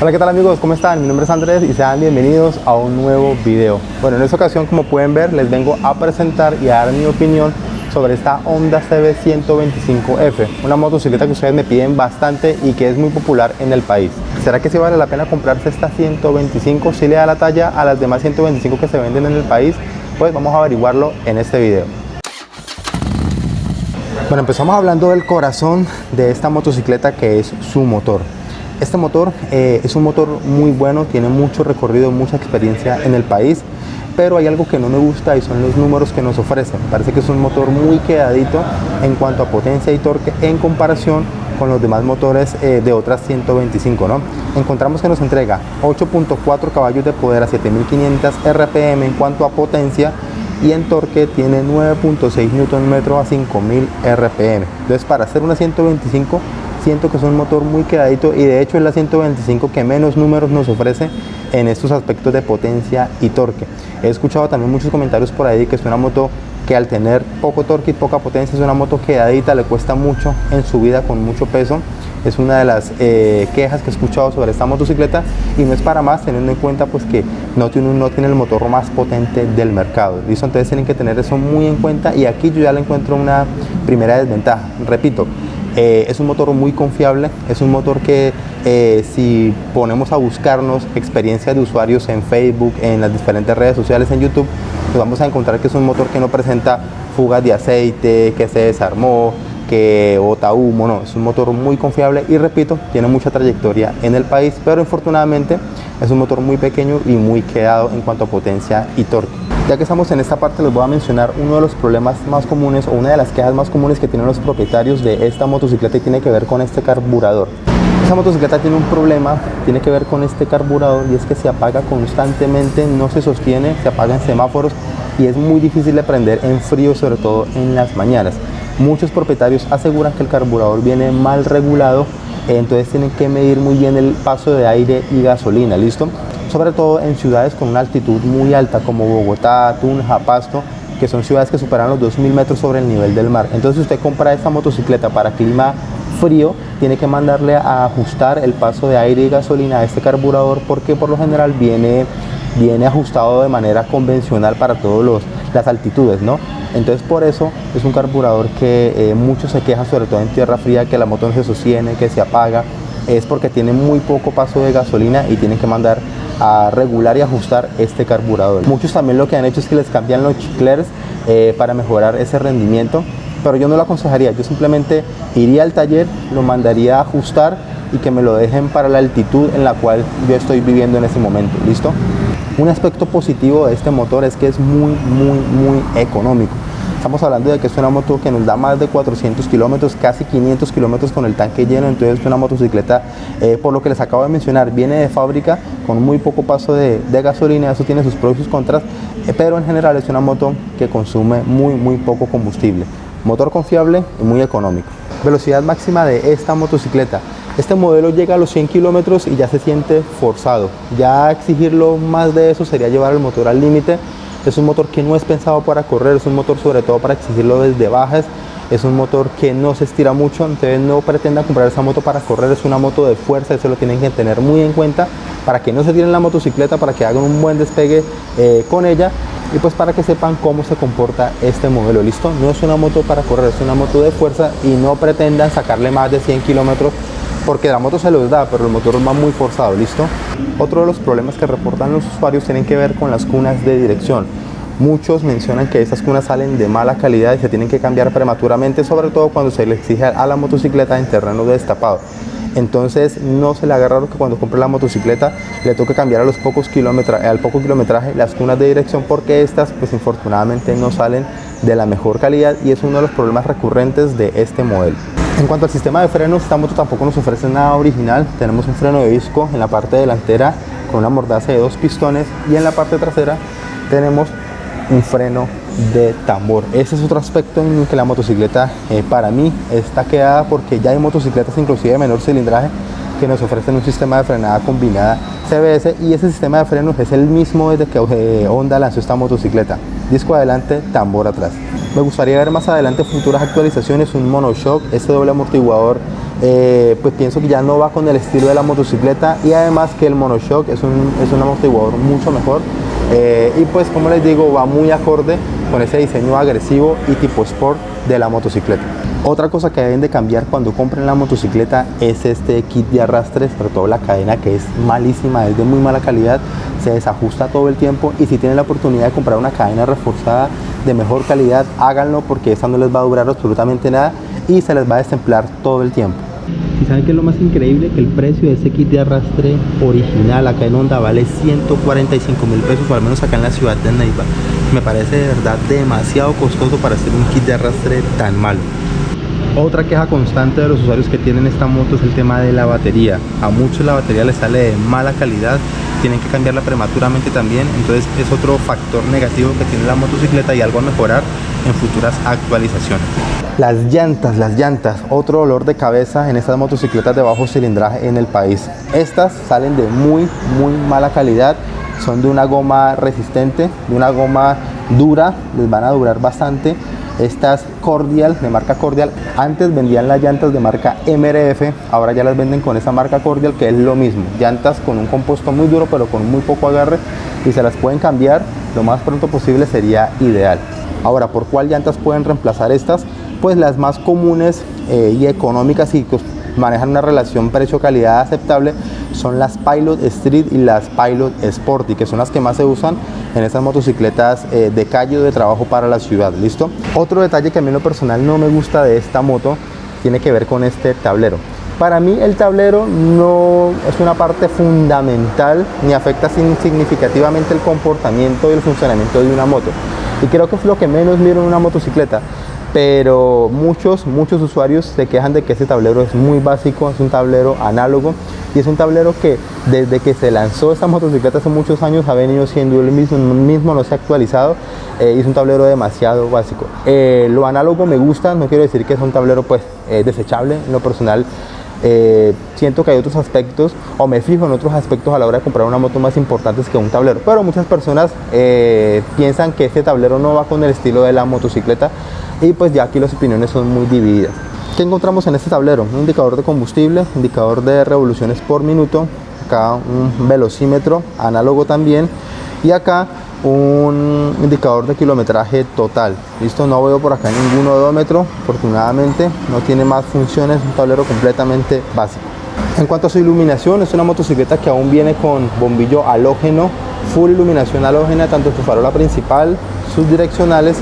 Hola, ¿qué tal amigos? ¿Cómo están? Mi nombre es Andrés y sean bienvenidos a un nuevo video. Bueno, en esta ocasión, como pueden ver, les vengo a presentar y a dar mi opinión sobre esta Honda CB125F, una motocicleta que ustedes me piden bastante y que es muy popular en el país. ¿Será que sí vale la pena comprarse esta 125? ¿Si le da la talla a las demás 125 que se venden en el país? Pues vamos a averiguarlo en este video. Bueno, empezamos hablando del corazón de esta motocicleta, que es su motor. Este motor es un motor muy bueno, tiene mucho recorrido, mucha experiencia en el país, pero hay algo que no me gusta y son los números que nos ofrece. Parece que es un motor muy quedadito en cuanto a potencia y torque en comparación con los demás motores de otras 125, ¿no? Encontramos que nos entrega 8.4 caballos de poder a 7500 RPM en cuanto a potencia, y en torque tiene 9.6 Nm a 5000 RPM. Entonces, para hacer una 125, siento que es un motor muy quedadito, y de hecho es la 125 que menos números nos ofrece en estos aspectos de potencia y torque. He escuchado también muchos comentarios por ahí que es una moto que, al tener poco torque y poca potencia, es una moto quedadita, le cuesta mucho en subida con mucho peso. Es una de las quejas que he escuchado sobre esta motocicleta, y no es para más, teniendo en cuenta pues que no tiene el motor más potente del mercado. ¿Listo? Entonces tienen que tener eso muy en cuenta, y aquí yo ya le encuentro una primera desventaja. Repito, es un motor muy confiable, es un motor que si ponemos a buscarnos experiencias de usuarios en Facebook, en las diferentes redes sociales, en YouTube, pues vamos a encontrar que es un motor que no presenta fugas de aceite, que se desarmó, que bota humo. No, es un motor muy confiable y, repito, tiene mucha trayectoria en el país, pero infortunadamente es un motor muy pequeño y muy quedado en cuanto a potencia y torque. Ya que estamos en esta parte, les voy a mencionar uno de los problemas más comunes, o una de las quejas más comunes que tienen los propietarios de esta motocicleta, y tiene que ver con este carburador. Esta motocicleta tiene un problema, tiene que ver con este carburador, y es que se apaga constantemente, no se sostiene, se apaga en semáforos y es muy difícil de prender en frío, sobre todo en las mañanas. Muchos propietarios aseguran que el carburador viene mal regulado, entonces tienen que medir muy bien el paso de aire y gasolina, ¿listo? Sobre todo en ciudades con una altitud muy alta como Bogotá, Tunja, Pasto, que son ciudades que superan los 2000 metros sobre el nivel del mar. Entonces, si usted compra esta motocicleta para clima frío, tiene que mandarle a ajustar el paso de aire y gasolina a este carburador, porque por lo general viene ajustado de manera convencional para todas las altitudes, ¿no? Entonces, por eso es un carburador que muchos se quejan, sobre todo en tierra fría, que la moto no se sostiene, que se apaga. Es porque tiene muy poco paso de gasolina y tienen que mandar a regular y ajustar este carburador. Muchos también lo que han hecho es que les cambian los chiclers para mejorar ese rendimiento, pero yo no lo aconsejaría. Yo simplemente iría al taller, lo mandaría a ajustar y que me lo dejen para la altitud en la cual yo estoy viviendo en ese momento. ¿Listo? Un aspecto positivo de este motor es que es muy económico. Estamos hablando de que es una moto que nos da más de 400 kilómetros, casi 500 kilómetros con el tanque lleno. Entonces es una motocicleta, por lo que les acabo de mencionar, viene de fábrica con muy poco paso de gasolina. Eso tiene sus pros y sus contras, pero en general es una moto que consume muy poco combustible. Motor confiable y muy económico. Velocidad máxima de esta motocicleta. Este modelo llega a los 100 kilómetros y ya se siente forzado. Ya exigirlo más de eso sería llevar el motor al límite. Es un motor que no es pensado para correr, es un motor sobre todo para exigirlo desde bajas. Es un motor que no se estira mucho, entonces no pretendan comprar esa moto para correr. Es una moto de fuerza, eso lo tienen que tener muy en cuenta, para que no se tiren la motocicleta, para que hagan un buen despegue con ella, y pues para que sepan cómo se comporta este modelo. ¿Listo? No es una moto para correr, es una moto de fuerza, y no pretendan sacarle más de 100 kilómetros, porque la moto se los da, pero el motor va muy forzado. ¿Listo? Otro de los problemas que reportan los usuarios tienen que ver con las cunas de dirección. Muchos mencionan que estas cunas salen de mala calidad y se tienen que cambiar prematuramente, sobre todo cuando se le exige a la motocicleta en terreno destapado. Entonces no se le haga raro que cuando compre la motocicleta le toque cambiar al poco kilometraje las cunas de dirección, porque estas pues infortunadamente no salen de la mejor calidad, y es uno de los problemas recurrentes de este modelo. En cuanto al sistema de frenos, esta moto tampoco nos ofrece nada original. Tenemos un freno de disco en la parte delantera con una mordaza de 2 pistones, y en la parte trasera tenemos un freno de tambor. Ese es otro aspecto en que la motocicleta para mí está quedada, porque ya hay motocicletas inclusive de menor cilindraje que nos ofrecen un sistema de frenada combinada CBS, y ese sistema de frenos es el mismo desde que Honda lanzó esta motocicleta. Disco adelante, tambor atrás. Me gustaría ver más adelante futuras actualizaciones, un monoshock, este doble amortiguador pues pienso que ya no va con el estilo de la motocicleta, y además que el monoshock es un amortiguador mucho mejor, y pues como les digo, va muy acorde con ese diseño agresivo y tipo sport de la motocicleta. Otra cosa que deben de cambiar cuando compren la motocicleta es este kit de arrastre, sobre todo la cadena, que es malísima, es de muy mala calidad, se desajusta todo el tiempo, y si tienen la oportunidad de comprar una cadena reforzada de mejor calidad, háganlo, porque esa no les va a durar absolutamente nada y se les va a destemplar todo el tiempo. ¿Y saben qué es lo más increíble? Que el precio de ese kit de arrastre original acá en Honda vale 145.000 pesos, o al menos acá en la ciudad de Neiva. Me parece de verdad demasiado costoso para hacer un kit de arrastre tan malo. Otra queja constante de los usuarios que tienen esta moto es el tema de la batería. A muchos la batería les sale de mala calidad, tienen que cambiarla prematuramente también, entonces es otro factor negativo que tiene la motocicleta y algo a mejorar en futuras actualizaciones. Las llantas, otro dolor de cabeza en estas motocicletas de bajo cilindraje en el país. Estas salen de muy mala calidad, son de una goma resistente, de una goma dura, les van a durar bastante. Estas Cordial, de marca Cordial, antes vendían las llantas de marca MRF, ahora ya las venden con esa marca Cordial, que es lo mismo, llantas con un compuesto muy duro pero con muy poco agarre, y se las pueden cambiar lo más pronto posible, sería ideal. Ahora, ¿por cuál llantas pueden reemplazar estas? Pues las más comunes y económicas, y que manejan una relación precio-calidad aceptable, son las Pilot Street y las Pilot Sporty, que son las que más se usan en estas motocicletas de calle o de trabajo para la ciudad. ¿Listo? Otro detalle que a mí en lo personal no me gusta de esta moto tiene que ver con este tablero. Para mí el tablero no es una parte fundamental ni afecta significativamente el comportamiento y el funcionamiento de una moto, y creo que es lo que menos miro en una motocicleta. Pero muchos usuarios se quejan de que ese tablero es muy básico, es un tablero análogo, y es un tablero que desde que se lanzó esta motocicleta hace muchos años ha venido siendo el mismo, no se ha actualizado, y es un tablero demasiado básico. Lo análogo me gusta, no quiero decir que es un tablero pues desechable. En lo personal siento que hay otros aspectos, o me fijo en otros aspectos a la hora de comprar una moto más importantes que un tablero, pero muchas personas piensan que este tablero no va con el estilo de la motocicleta, y pues ya aquí las opiniones son muy divididas. ¿Qué encontramos en este tablero? Un indicador de combustible, indicador de revoluciones por minuto, acá un velocímetro análogo también, y acá un indicador de kilometraje total. Listo, no veo por acá ningún odómetro, afortunadamente no tiene más funciones, un tablero completamente básico. En cuanto a su iluminación, es una motocicleta que aún viene con bombillo halógeno, full iluminación halógena, tanto su farola principal, sus direccionales,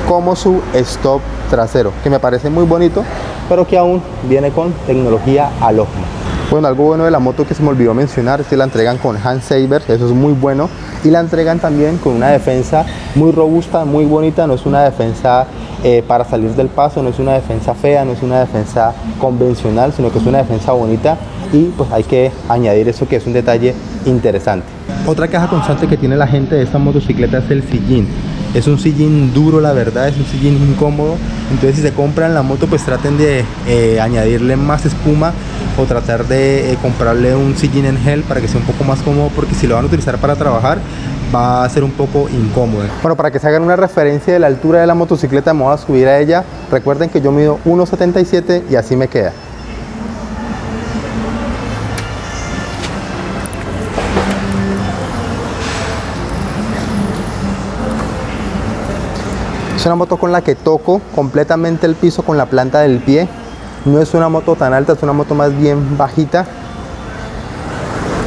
como su stop trasero, que me parece muy bonito, pero que aún viene con tecnología halógena. Bueno, algo bueno de la moto que se me olvidó mencionar es que la entregan con handsaver, eso es muy bueno, y la entregan también con una defensa muy robusta, muy bonita. No es una defensa para salir del paso, no es una defensa fea, no es una defensa convencional, sino que es una defensa bonita, y pues hay que añadir eso, que es un detalle interesante. Otra queja constante que tiene la gente de esta motocicleta es el sillín. Es un sillín duro, la verdad, es un sillín incómodo. Entonces, si se compran la moto, pues traten de añadirle más espuma, o tratar de comprarle un sillín en gel para que sea un poco más cómodo, porque si lo van a utilizar para trabajar va a ser un poco incómodo. Bueno, para que se hagan una referencia de la altura de la motocicleta, me voy a subir a ella. Recuerden que yo mido 1,77 y así me queda. Es una moto con la que toco completamente el piso con la planta del pie. No es una moto tan alta, es una moto más bien bajita.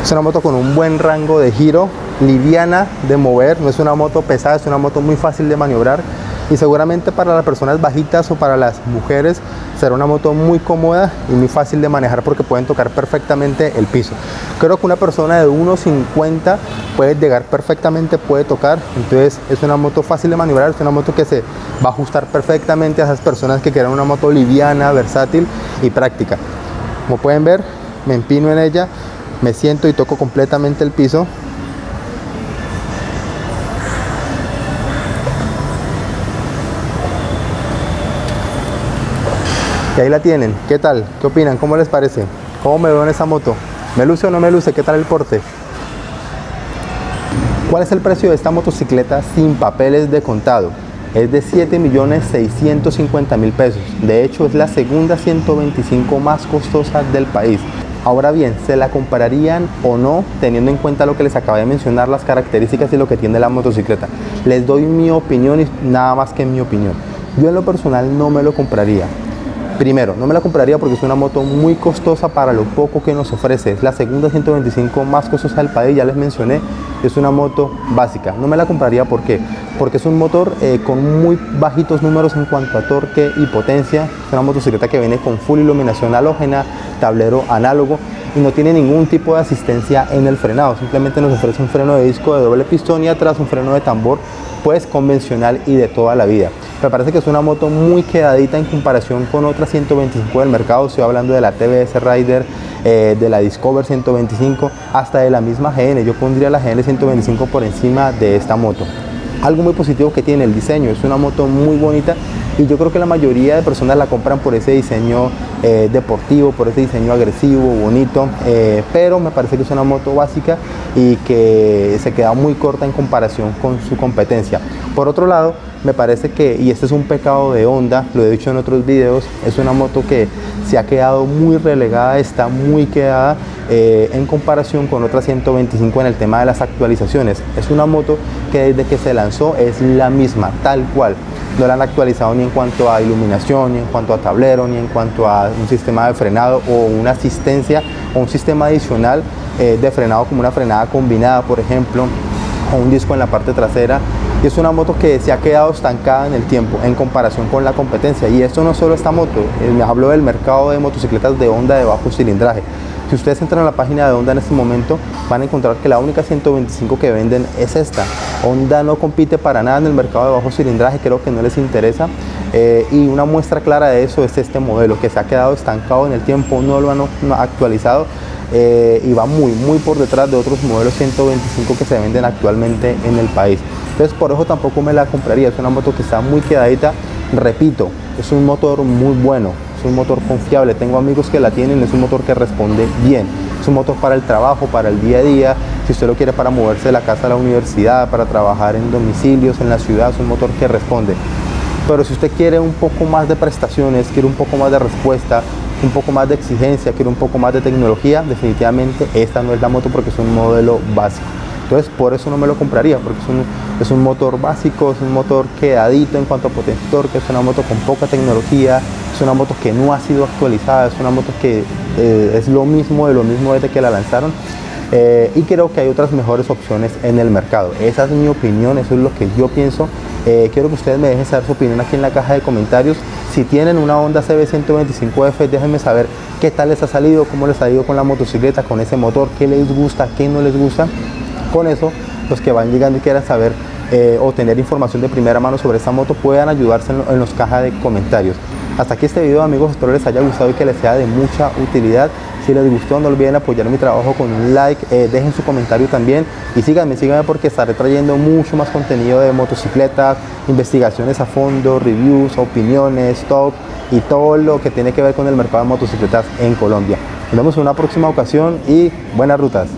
Es una moto con un buen rango de giro, liviana de mover, no es una moto pesada, es una moto muy fácil de maniobrar, y seguramente para las personas bajitas o para las mujeres será una moto muy cómoda y muy fácil de manejar, porque pueden tocar perfectamente el piso. Creo que una persona de 1,50 puede llegar perfectamente, puede tocar. Entonces es una moto fácil de maniobrar, es una moto que se va a ajustar perfectamente a esas personas que quieran una moto liviana, versátil y práctica. Como pueden ver, me empino en ella, me siento y toco completamente el piso. Y ahí la tienen. ¿Qué tal? ¿Qué opinan? ¿Cómo les parece? ¿Cómo me veo en esa moto? ¿Me luce o no me luce? ¿Qué tal el porte? ¿Cuál es el precio de esta motocicleta sin papeles de contado? es de 7.650.000 pesos. De hecho, es la segunda 125 más costosa del país. Ahora bien, ¿se la comprarían o no, teniendo en cuenta lo que les acabé de mencionar, las características y lo que tiene la motocicleta? Les doy mi opinión y nada más que mi opinión. Yo en lo personal no me lo compraría. Primero, no me la compraría porque es una moto muy costosa para lo poco que nos ofrece. Es la segunda 125 más costosa del país, ya les mencioné. Es una moto básica. No me la compraría, ¿por qué? Porque es un motor con muy bajitos números en cuanto a torque y potencia. Es una motocicleta que viene con full iluminación halógena, tablero análogo y no tiene ningún tipo de asistencia en el frenado. Simplemente nos ofrece un freno de disco de doble pistón y atrás un freno de tambor pues convencional y de toda la vida. Me parece que es una moto muy quedadita en comparación con otras 125 del mercado. Estoy hablando de la TBS Rider, de la Discover 125, hasta de la misma GN. Yo pondría la GN 125 por encima de esta moto. Algo muy positivo que tiene el diseño, es una moto muy bonita y yo creo que la mayoría de personas la compran por ese diseño deportivo, por ese diseño agresivo, bonito, pero me parece que es una moto básica y que se queda muy corta en comparación con su competencia. Por otro lado, me parece que, y este es un pecado de Honda, lo he dicho en otros videos, es una moto que se ha quedado muy relegada, está muy quedada en comparación con otras 125 en el tema de las actualizaciones. Es una moto que desde que se lanzó es la misma, tal cual. No la han actualizado ni en cuanto a iluminación, ni en cuanto a tablero, ni en cuanto a un sistema de frenado o una asistencia o un sistema adicional de frenado, como una frenada combinada, por ejemplo, o un disco en la parte trasera. Y es una moto que se ha quedado estancada en el tiempo en comparación con la competencia. Y esto no solo esta moto, me hablo del mercado de motocicletas de Honda de bajo cilindraje. Si ustedes entran a la página de Honda en este momento, van a encontrar que la única 125 que venden es esta. Honda no compite para nada en el mercado de bajo cilindraje, creo que no les interesa. Y una muestra clara de eso es este modelo, que se ha quedado estancado en el tiempo, no lo han actualizado. Y va muy por detrás de otros modelos 125 que se venden actualmente en el país. Entonces por eso tampoco me la compraría. Es una moto que está muy quedadita. Repito, es un motor muy bueno, es un motor confiable. Tengo amigos que la tienen, es un motor que responde bien. Es un motor para el trabajo, para el día a día. Si usted lo quiere para moverse de la casa a la universidad, para trabajar en domicilios, en la ciudad, es un motor que responde. Pero si usted quiere un poco más de prestaciones, quiere un poco más de respuesta, un poco más de exigencia, quiere un poco más de tecnología, definitivamente esta no es la moto porque es un modelo básico. Entonces por eso no me lo compraría, porque es un motor básico, es un motor quedadito en cuanto a potencia y torque, es una moto con poca tecnología, es una moto que no ha sido actualizada, es una moto que es lo mismo de lo mismo desde que la lanzaron. Y creo que hay otras mejores opciones en el mercado. Esa es mi opinión, eso es lo que yo pienso. Quiero que ustedes me dejen saber su opinión aquí en la caja de comentarios. Si tienen una Honda CB125F, déjenme saber qué tal les ha salido, cómo les ha ido con la motocicleta, con ese motor, qué les gusta, qué no les gusta. Con eso, los que van llegando y quieran saber o tener información de primera mano sobre esta moto, puedan ayudarse en los cajas de comentarios. Hasta aquí este video, amigos, espero les haya gustado y que les sea de mucha utilidad. Si les gustó, no olviden apoyar mi trabajo con un like, dejen su comentario también y síganme porque estaré trayendo mucho más contenido de motocicletas, investigaciones a fondo, reviews, opiniones, top y todo lo que tiene que ver con el mercado de motocicletas en Colombia. Nos vemos en una próxima ocasión y buenas rutas.